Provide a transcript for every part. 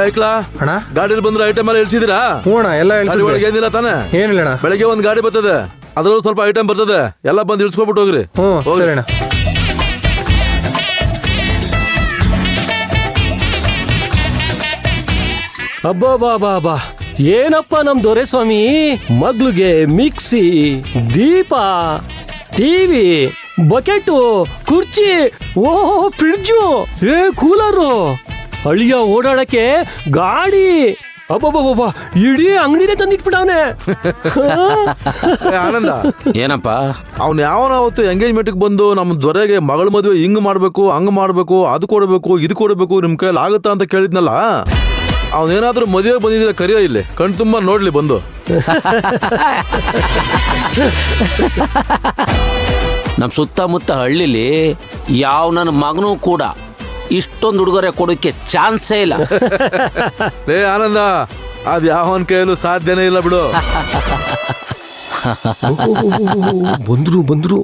ಐಕ್ಲಾ ಅಣ್ಣ ಗಾಡಿಯಲ್ಲಿ ಬಂದ್ರೆ ಐಟಮ್ ಎಲ್ಲ ಇಳಿಸಿದಿರಾ? ಹ್ಞೂ ಅಣ್ಣ ಎಲ್ಲ ಗಾಡಿ ಒಳಗೆ ಏನಿಲ್ಲ ತಾನೆ? ಏನಿಲ್ಲ ಅಣ್ಣ. ಬೆಳಗ್ಗೆ ಒಂದ್ ಗಾಡಿ ಬರ್ತದೆ, ಅದ್ರಲ್ಲೂ ಸ್ವಲ್ಪ ಐಟಮ್ ಬರ್ತದೆ, ಎಲ್ಲ ಬಂದು ಇಳಿಸ್ಕೊಬಿಟ್ಟು ಹೋಗ್ರಿ. ಸರಿ ಅಣ್ಣ. ಅಬ್ಬಾ ಬಾ ಬಾ ಬಾ, ಏನಪ್ಪ ನಮ್ ದೊರೆಸ್ವಾಮಿ, ಮಗ್ಳಿಗೆ ಮಿಕ್ಸಿ, ದೀಪ, ಟಿವಿ, ಬಕೆಟು, ಕುರ್ಚಿ, ಓಹೋ ಫ್ರಿಡ್ಜು, ಕೂಲರು, ಅಳಿಯ ಓಡಾಡಕ್ಕೆ ಗಾಡಿ, ಅಬ್ಬಬ್ಬಬ್ಬ ಇಡೀ ಅಂಗಡಿನೇ ತಂದಿಟ್ಬಿಟ್ಟವನೆ. ಆನಂದ, ಏನಪ್ಪ ಅವ್ನು ಯಾವನಾವತ್ತು ಎಂಗೇಜ್ಮೆಂಟ್ ಬಂದು ನಮ್ಮ ದೊರೆಗೆ ಮಗಳ ಮದುವೆ ಹಿಂಗ್ ಮಾಡ್ಬೇಕು, ಹಂಗ್ ಮಾಡ್ಬೇಕು, ಅದು ಕೊಡ್ಬೇಕು, ಇದು ಕೊಡ್ಬೇಕು, ನಿಮ್ ಕೈಯಲ್ಲಿ ಆಗುತ್ತಾ ಅಂತ ಕೇಳಿದ್ನಲ್ಲ, ಅವನೇನಾದ್ರೂ ಮದುವೆ ಬಂದಿದ್ರೆ ಕರಿಯೋ, ಇಲ್ಲಿ ಕಣ್ ತುಂಬಾ ನೋಡ್ಲಿ ಬಂದು. ನಮ್ಮ ಸುತ್ತಮುತ್ತ ಹಳ್ಳಿಲಿ ಯಾವ ನನ್ನ ಮಗನೂ ಕೂಡ ಇಷ್ಟೊಂದು ಉಡುಗೊರೆ ಕೊಡೋಕ್ಕೆ ಚಾನ್ಸೇ ಇಲ್ಲ. ಲೇ ಆನಂದ, ಅದ್ ಯಾವನ್ ಕೈಯಲ್ಲೂ ಸಾಧ್ಯನೇ ಇಲ್ಲ ಬಿಡು. ಬಂದ್ರು ಬಂದ್ರು.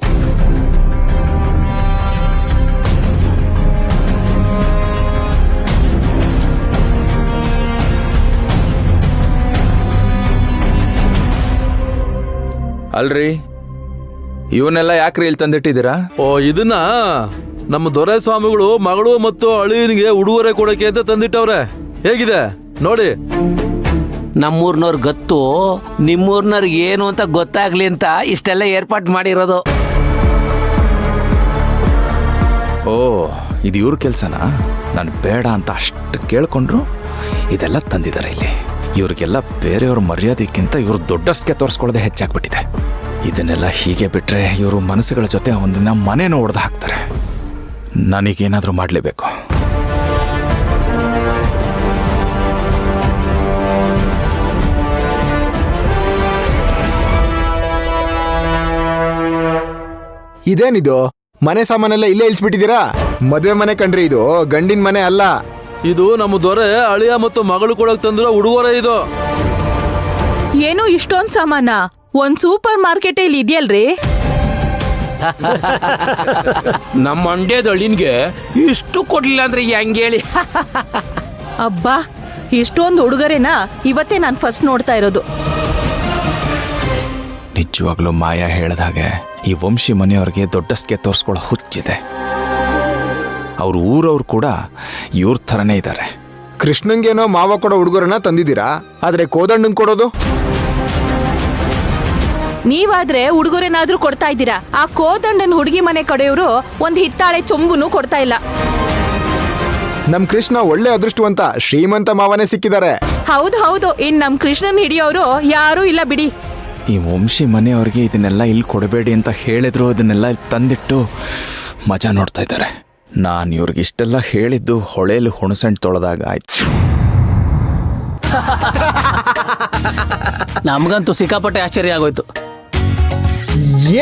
ಅಲ್ರಿ, ಇವನ್ನೆಲ್ಲ ಯಾಕ್ರಿ ಇಲ್ಲಿ ತಂದಿಟ್ಟಿದ್ದೀರಾ? ಓ, ಇದನ್ನ ನಮ್ಮ ದೊರೆ ಸ್ವಾಮಿಗಳು ಮಗಳು ಮತ್ತು ಅಳಿಯನಿಗೆ ಉಡುಗೊರೆ ಕೊಡಕ್ಕೆ ಅಂತ ತಂದಿಟ್ಟವ್ರೆ. ಹೇಗಿದೆ ನೋಡಿ. ನಮ್ಮೂರ್ನವ್ರ ಗತ್ತು ನಿಮ್ಮೂರ್ನವ್ರಿಗೆ ಏನು ಅಂತ ಗೊತ್ತಾಗ್ಲಿ ಅಂತ ಇಷ್ಟೆಲ್ಲ ಏರ್ಪಾಟ್ ಮಾಡಿರೋದು. ಓ, ಇದು ಇವ್ರ ಕೆಲ್ಸನಾ? ನಾನು ಬೇಡ ಅಂತ ಅಷ್ಟು ಕೇಳ್ಕೊಂಡ್ರು ಇದೆಲ್ಲ ತಂದಿದ್ದಾರೆ ಇಲ್ಲಿ. ಇವ್ರಿಗೆಲ್ಲ ಬೇರೆಯವ್ರ ಮರ್ಯಾದೆಕ್ಕಿಂತ ಇವ್ರು ದೊಡ್ಡಸ್ಗೆ ತೋರಿಸ್ಕೊಳ್ಳೋದೇ ಹೆಚ್ಚಾಗ್ಬಿಟ್ಟಿದೆ. ಇದನ್ನೆಲ್ಲ ಹೀಗೆ ಬಿಟ್ರೆ ಇವರು ಮನಸ್ಸುಗಳ ಜೊತೆ ಒಂದಿನ ಮನೇನೂ ಒಡೆದು ಹಾಕ್ತಾರೆ. ನನಗೇನಾದ್ರೂ ಮಾಡಲೇಬೇಕು. ಇದೇನಿದು ಮನೆ ಸಾಮಾನೆಲ್ಲ ಇಲ್ಲೇ ಇಳಿಸ್ಬಿಟ್ಟಿದ್ದೀರಾ? ಮದುವೆ ಮನೆ ಕಣ್ರಿ ಇದು, ಗಂಡಿನ ಮನೆ ಅಲ್ಲ. ಇದು ನಮ್ಮ ದೊರೆ ಅಳಿಯ ಮತ್ತು ಮಗಳು ಕೊಡಕ್ ತಂದಿರೋ ಉಡುಗೊರೆ. ಇದು ಏನು ಇಷ್ಟೊಂದ್ ಸಾಮಾನ? ಒಂದ್ ಸೂಪರ್ ಮಾರ್ಕೆಟ್ ಇಲ್ಲಿ ಇದೆಯಲ್ರಿ? ನಮ್ಮ ಮಂಡ್ಯದ ಹಳ್ಳಿನ್ಗೆ ಇಷ್ಟು ಕೊಡ್ಲಿಲ್ಲ ಅಂದ್ರೆ ಹೆಂಗ್ ಹೇಳಿ? ಅಬ್ಬಾ, ಇಷ್ಟೊಂದು ಉಡುಗೊರೆನ ಇವತ್ತೇ ನಾನು ಫಸ್ಟ್ ನೋಡ್ತಾ ಇರೋದು. ನಿಜವಾಗ್ಲೂ ಮಾಯಾ ಹೇಳ್ದ ಹಾಗೆ ಈ ವಂಶಿ ಮನೆಯವ್ರಿಗೆ ದೊಡ್ಡಸ್ಗೆ ತೋರಿಸ್ಕೊಳ್ಳೋ ಹುಚ್ಚಿದೆ. ಅವ್ರ ಊರವ್ರು ಕೂಡ ಇವ್ರ ಥರನೇ ಇದ್ದಾರೆ. ಕೃಷ್ಣಂಗೇನೋ ಮಾವ ಕೊಡೋ ಉಡುಗೊರೆನ ತಂದಿದ್ದೀರಾ, ಆದ್ರೆ ಕೋದಂಡಂಗ್ ಕೊಡೋದು? ನೀವಾದ್ರೆ ಉಡುಗೊರೆನಾದ್ರೂ ಕೊಡ್ತಾ ಇದ್ದೀರಾ. ಆ ಕೋದಂಡನ್ ಹುಡುಗಿ ಮನೆ ಕಡೆಯವರು ಒಂದ್ ಹಿತ್ತಾಳೆ ಚೊಂಬುನು ಕೊಡ್ತಾ ಇಲ್ಲ. ನಮ್ ಕೃಷ್ಣ ಒಳ್ಳೆ ಅದೃಷ್ಟವಂತ, ಶ್ರೀಮಂತ ಮಾವನೇ ಸಿಕ್ಕಿದ್ದಾರೆ. ಹೌದು ಹೌದು, ಇನ್ ನಮ್ ಕೃಷ್ಣನ್ ಹಿಡಿಯೋರು ಯಾರೂ ಇಲ್ಲ ಬಿಡಿ. ಈ ವಂಶಿ ಮನೆಯವ್ರಿಗೆ ಇದನ್ನೆಲ್ಲ ಇಲ್ಲಿ ಕೊಡಬೇಡಿ ಅಂತ ಹೇಳಿದ್ರು ಇದನ್ನೆಲ್ಲ ತಂದಿಟ್ಟು ಮಜಾ ನೋಡ್ತಾ ಇದ್ದಾರೆ. ನಾನು ಇವ್ರಿಗೆ ಇಷ್ಟೆಲ್ಲ ಹೇಳಿದ್ದು ಹೊಳೆಯಲ್ಲಿ ಹುಣಸೆಂಟು ತೊಳೆದಾಗ ಆಯ್ತು. ನಮ್ಗಂತೂ ಸಿಕ್ಕಾಪಟ್ಟೆ ಆಶ್ಚರ್ಯ ಆಗೋಯ್ತು.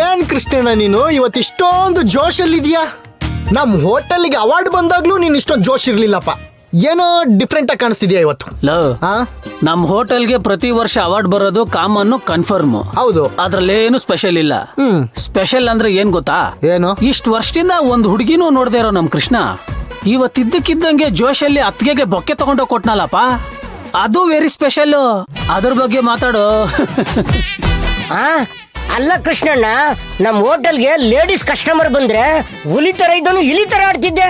ಏನ್ ಕೃಷ್ಣಣ್ಣ ನೀನು ಇವತ್ತಿಷ್ಟೊಂದು ಜೋಶಲ್ಲಿದ್ಯಾ? ನಮ್ ಹೋಟೆಲ್ಗೆ ಅವಾರ್ಡ್ ಬಂದಾಗ್ಲೂ ನೀನ್ ಇಷ್ಟೊಂದು ಜೋಶ್ ಇರ್ಲಿಲ್ಲಪ್ಪ. ಏನೋ ಡಿಫ್ರೆಂಟ್ ಆಗಿ ಕಾಣಿಸ್ತಿದ್ಯಾ ಇವತ್ತು. ನಮ್ ಹೋಟೆಲ್ಗೆ ಪ್ರತಿ ವರ್ಷ ಅವಾರ್ಡ್ ಬರೋದು ಕಾಮನ್, ಕನ್ಫರ್ಮ್. ಹೌದು, ಅದ್ರಲ್ಲೇನು ಸ್ಪೆಷಲ್ ಇಲ್ಲ. ಸ್ಪೆಷಲ್ ಅಂದ್ರೆ ಏನ್ ಗೊತ್ತಾ? ಏನು? ಇಷ್ಟು ವರ್ಷದಿಂದ ಒಂದು ಹುಡುಗಿನೂ ನೋಡ್ದೇ ಇರೋ ನಮ್ ಕೃಷ್ಣ ಇವತ್ತಿದ್ದಕ್ಕಿದ್ದಂಗೆ ಜೋಶಲ್ಲಿ ಅತ್ತಿಗೆಗೆ ಬೊಕ್ಕೆ ತಗೊಂಡೋಗಿ ಕೊಟ್ನಲ್ಲಪ್ಪ, ಅದು ವೆರಿ ಸ್ಪೆಷಲ್. ಅದ್ರ ಬಗ್ಗೆ ಮಾತಾಡೋ. ಅಲ್ಲ ಕೃಷ್ಣಣ್ಣ, ನಮ್ ಹೋಟೆಲ್ಗೆ ಲೇಡೀಸ್ ಕಸ್ಟಮರ್ ಬಂದ್ರೆ ಹುಲಿ ತರ ಇದ್ದನು ಇಲಿ ತರ ಆಡ್ತಿದ್ದೆ.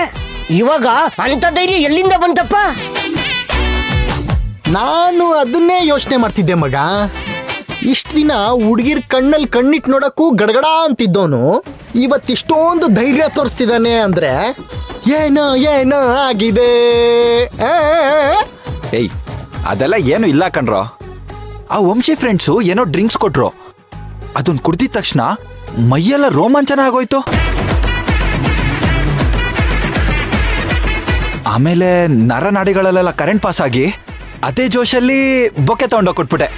ಇವಾಗ ಅಂತ ಧೈರ್ಯ ಎಲ್ಲಿಂದ ಬಂತಪ್ಪ? ನಾನು ಅದನ್ನೇ ಯೋಚನೆ ಮಾಡ್ತಿದ್ದೆ ಮಗ. ಇಷ್ಟ ದಿನ ಹುಡುಗಿರ್ ಕಣ್ಣಲ್ಲಿ ಕಣ್ಣಿಟ್ ನೋಡಕ್ಕೂ ಗಡಗಡ ಅಂತಿದ್ದವನು ಇವತ್ತಿಷ್ಟೊಂದು ಧೈರ್ಯ ತೋರಿಸ್ತಿದ್ದಾನೆ ಅಂದ್ರೆ ಏನೋ ಏನೋ ಆಗಿದೆ. ಏಯ್, ಅದೆಲ್ಲ ಏನು ಇಲ್ಲ ಕಣ್ರೋ. ಆ ವಂಶಿ ಫ್ರೆಂಡ್ಸು ಏನೋ ಡ್ರಿಂಕ್ಸ್ ಕೊಟ್ರು, ಅದನ್ನ ಕುಡ್ದಿದ ತಕ್ಷಣ ಮೈಯೆಲ್ಲ ರೋಮಾಂಚನ ಆಗೋಯ್ತು. ಆಮೇಲೆ ನರನಾಡಿಗಳಲ್ಲೆಲ್ಲ ಕರೆಂಟ್ ಪಾಸ್ ಆಗಿ ಅದೇ ಜೋಶಲ್ಲಿ ಬೊಕ್ಕೆ ತಗೊಂಡೋಗಿ ಕೊಟ್ಬಿಟ್ಟೆ.